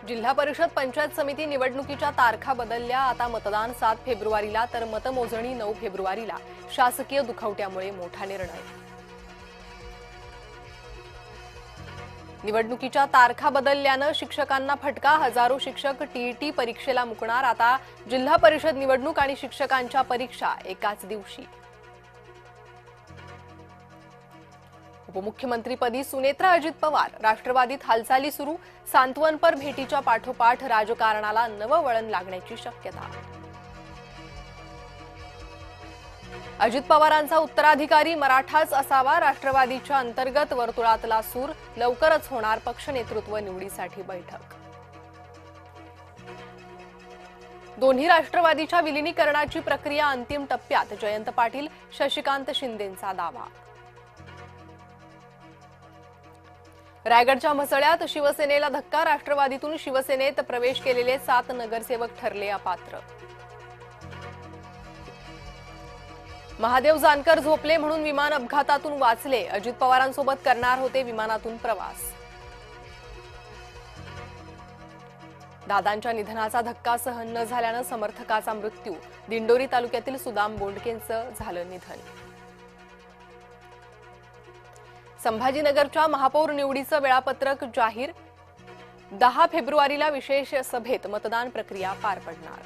जिल्हा परिषद पंचायत समिती निवडणुकीच्या तारखा बदलल्या। आता मतदान 7 फेब्रुवारीला तर मतमोजणी 9 फेब्रुवारीला। शासकीय दुखवट्यामुळे मोठा निर्णय। निवडणुकीच्या तारखा बदलल्याने शिक्षकांना फटका। हजारो शिक्षक टीईटी परीक्षेला मुकणार। आता जिल्हा परिषद निवडणूक आणि शिक्षकांच्या परीक्षा एकाच दिवशी। उपमुख्यमंत्रीपदी सुनेत्रा अजित पवार। राष्ट्रवादीत हालचाली सुरू। सांत्वनपर भेटीच्या पाठोपाठ राजकारणाला नवं वळण लागण्याची शक्यता। अजित पवारांचा उत्तराधिकारी मराठाच असावा। राष्ट्रवादीच्या अंतर्गत वर्तुळातला सूर। लवकरच होणार पक्ष नेतृत्व निवडीसाठी बैठक। दोन्ही राष्ट्रवादीच्या विलीनीकरणाची प्रक्रिया अंतिम टप्प्यात। जयंत पाटील शशिकांत शिंदेंचा दावा। रायगडच्या म्हसळ्यात शिवसेनेला धक्का। राष्ट्रवादीतून शिवसेनेत प्रवेश केलेले 7 नगरसेवक ठरले अपात्र। महादेव जानकर झोपले म्हणून विमान अपघातातून वाचले। अजित पवारांसोबत करणार होते विमानातून प्रवास। दादांच्या निधनाचा धक्का सहन न झाल्यानं समर्थकाचा मृत्यू। दिंडोरी तालुक्यातील सुदाम बोंडकेंचं झालं निधन। संभाजीनगरच्या महापौर निवडीचं वेळापत्रक जाहीर। 10 फेब्रुवारीला विशेष सभेत मतदान प्रक्रिया पार पडणार।